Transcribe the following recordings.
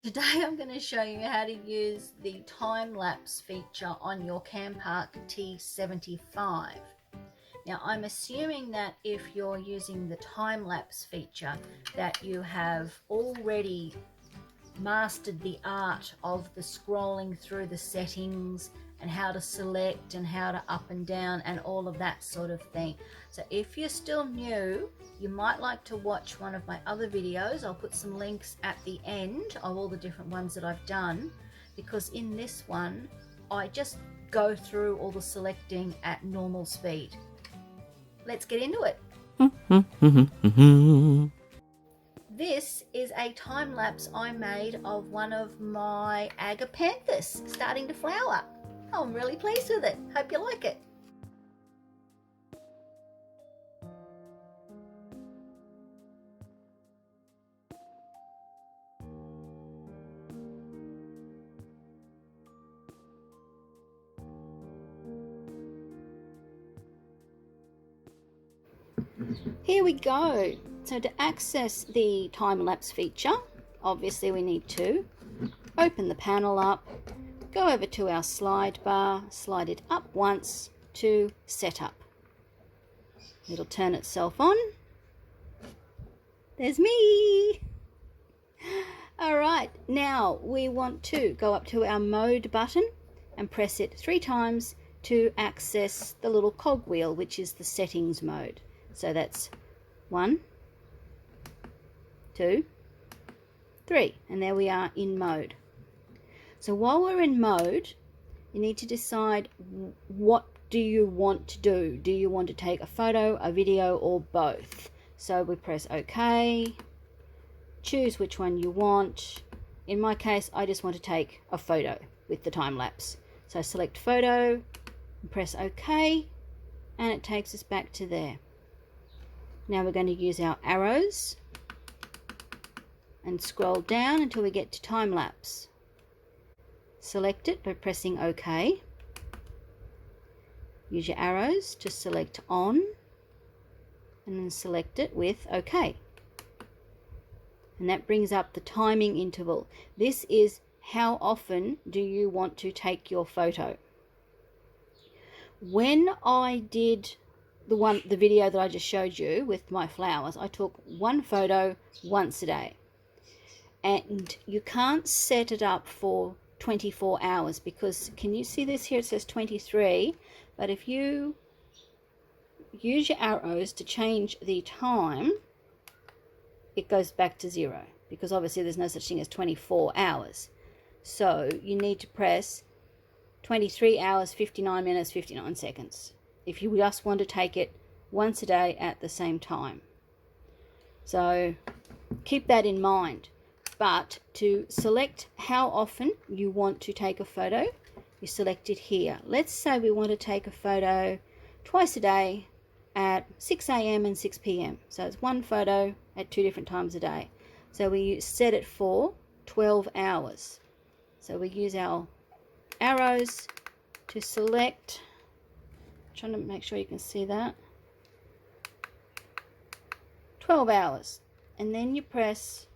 Today I'm going to show you how to use the time lapse feature on your Campark T75. Now I'm assuming that if you're using the time lapse feature that you have already mastered the art of the scrolling through the settings and how to select and how to up and down and all of that sort of thing. So if you're still new, you might like to watch one of my other videos. I'll put some links at the end of all the different ones that I've done, because in this one I just go through all the selecting at normal speed. Let's get into it. This is a time lapse I made of one of my Agapanthus starting to flower. I'm really pleased with it. Hope you like it. Here we go. So to access the time lapse feature, obviously we need to open the panel up, go over to our slide bar, slide it up once to setup. It'll turn itself on. There's me. Alright, now we want to go up to our mode button and press it 3 times to access the little cogwheel, which is the settings mode. So that's 1, 2, 3, and there we are in mode. So while we're in mode, you need to decide what do you want to do. Do you want to take a photo, a video, or both? So we press OK, choose which one you want. In my case, I just want to take a photo with the time lapse. So select photo, and press OK, and it takes us back to there. Now we're going to use our arrows and scroll down until we get to time lapse. Select it by pressing OK. Use your arrows to select on and then select it with OK. And that brings up the timing interval. This is how often do you want to take your photo. When I did the video that I just showed you with my flowers, I took one photo once a day. And you can't set it up for 24 hours because, can you see this here? It says 23, but if you use your arrows to change the time, it goes back to 0, because obviously there's no such thing as 24 hours. So you need to press 23 hours, 59 minutes, 59 seconds if you just want to take it once a day at the same time. So keep that in mind. But to select how often you want to take a photo, you select it here. Let's say we want to take a photo twice a day at 6 AM and 6 PM. So it's one photo at 2 different times a day. So we set it for 12 hours. So we use our arrows to select. Trying to make sure you can see that. 12 hours. And then you press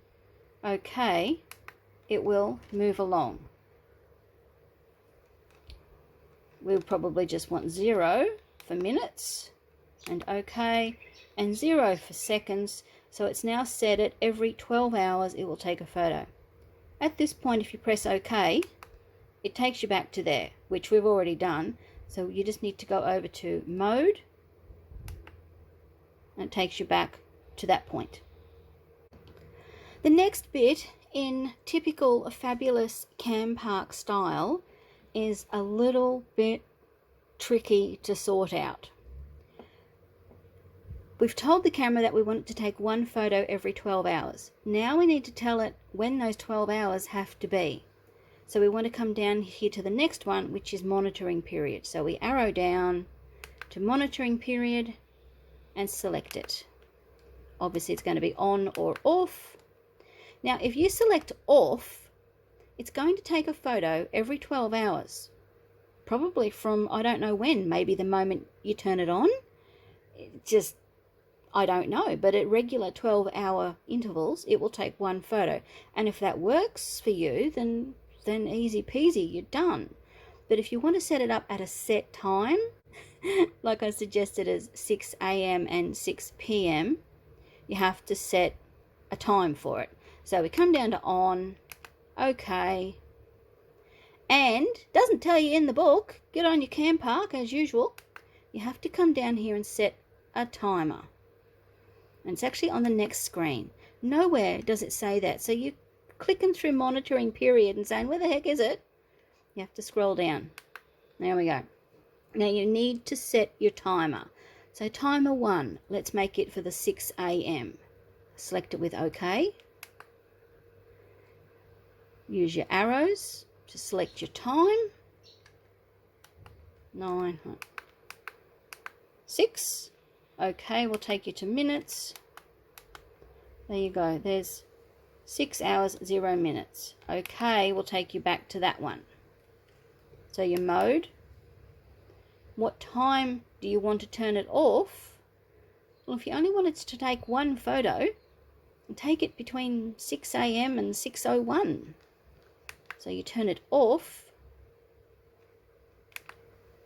OK. It will move along. We'll probably just want 0 for minutes and OK, and 0 for seconds. So it's now set at every 12 hours it will take a photo. At this point, if you press OK, it takes you back to there, which we've already done. So you just need to go over to mode, and it takes you back to that point. The next bit, in typical fabulous Campark style, is a little bit tricky to sort out. We've told the camera that we want it to take one photo every 12 hours. Now we need to tell it when those 12 hours have to be. So we want to come down here to the next one, which is monitoring period. So we arrow down to monitoring period and select it. Obviously it's going to be on or off. Now if you select off, it's going to take a photo every 12 hours. Probably from, I don't know when, maybe the moment you turn it on. I don't know, but at regular 12-hour intervals, it will take one photo. And if that works for you, then easy peasy, you're done. But if you want to set it up at a set time, like I suggested as 6 a.m. and 6 p.m., you have to set a time for it. So we come down to on, okay, and doesn't tell you in the book, get on your Campark as usual. You have to come down here and set a timer. And it's actually on the next screen. Nowhere does it say that. So you're clicking through monitoring period and saying, where the heck is it? You have to scroll down. There we go. Now you need to set your timer. So timer 1, let's make it for the 6 a.m. Select it with OK. Use your arrows to select your time. 9, 6. OK, we'll take you to minutes. There you go. There's 6 hours, 0 minutes. OK, we'll take you back to that one. So your mode. What time do you want to turn it off? Well, if you only wanted to take one photo, take it between 6 a.m. and 6:01. So you turn it off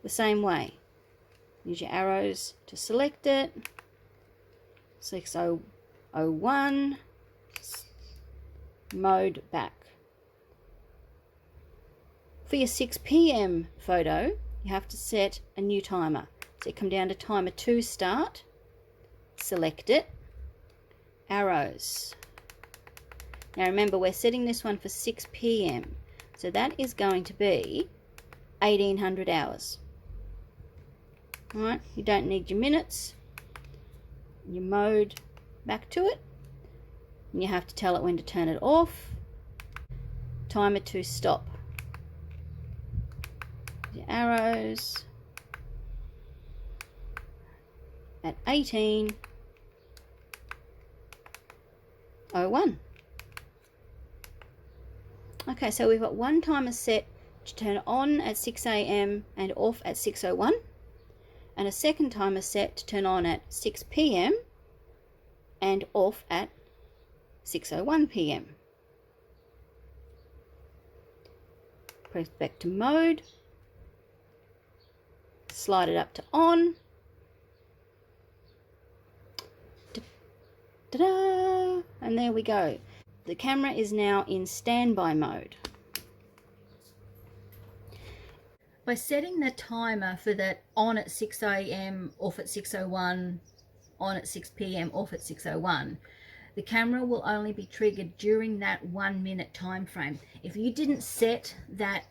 the same way. Use your arrows to select it. 6:01. Mode back. For your 6 p.m. photo, you have to set a new timer. So you come down to timer 2 start, select it, arrows. Now remember, we're setting this one for 6 p.m. So that is going to be 1800 hours. Alright, you don't need your minutes. Your mode, back to it. And you have to tell it when to turn it off. Timer 2 stop. Your arrows at 18:01. Okay, so we've got one timer set to turn on at 6 a.m. and off at 6:01, and a second timer set to turn on at 6 p.m. and off at 6:01 p.m. Press back to mode. Slide it up to on. Ta-da! And there we go. The camera is now in standby mode. By setting the timer for that on at 6 a.m, off at 6:01, on at 6 p.m, off at 6:01, the camera will only be triggered during that 1 minute time frame. If you didn't set that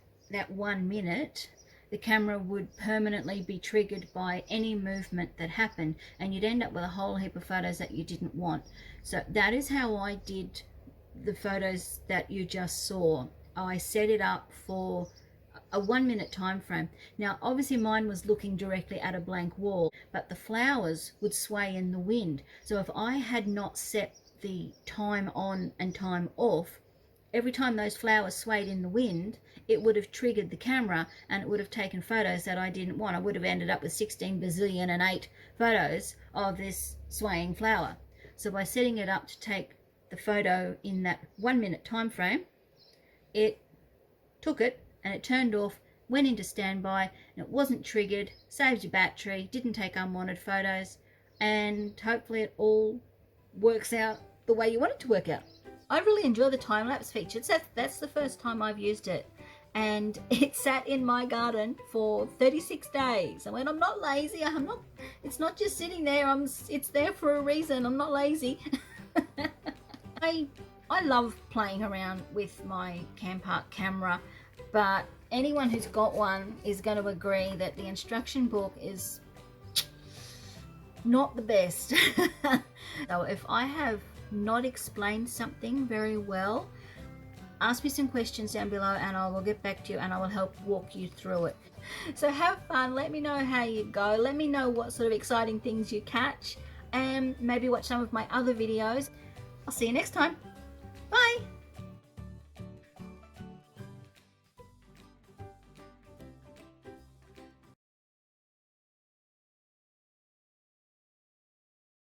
1 minute, the camera would permanently be triggered by any movement that happened, and you'd end up with a whole heap of photos that you didn't want. So that is how I did the photos that you just saw. I set it up for a 1 minute time frame. Now obviously mine was looking directly at a blank wall, but the flowers would sway in the wind. So if I had not set the time on and time off, every time those flowers swayed in the wind, it would have triggered the camera and it would have taken photos that I didn't want. I would have ended up with 16 bazillion and 8 photos of this swaying flower. So by setting it up to take the photo in that 1 minute time frame, it took it and it turned off, went into standby, and it wasn't triggered, saved your battery, didn't take unwanted photos, and hopefully it all works out the way you want it to work out. I really enjoy the time-lapse feature. That's the first time I've used it, and it sat in my garden for 36 days. And when I'm not lazy, it's not just sitting there, it's there for a reason. I'm not lazy. I love playing around with my Campark camera, but anyone who's got one is going to agree that the instruction book is not the best. So if I have not explained something very well, ask me some questions down below and I will get back to you and I will help walk you through it. So have fun, let me know how you go, let me know what sort of exciting things you catch, and maybe watch some of my other videos. I'll see you next time. Bye.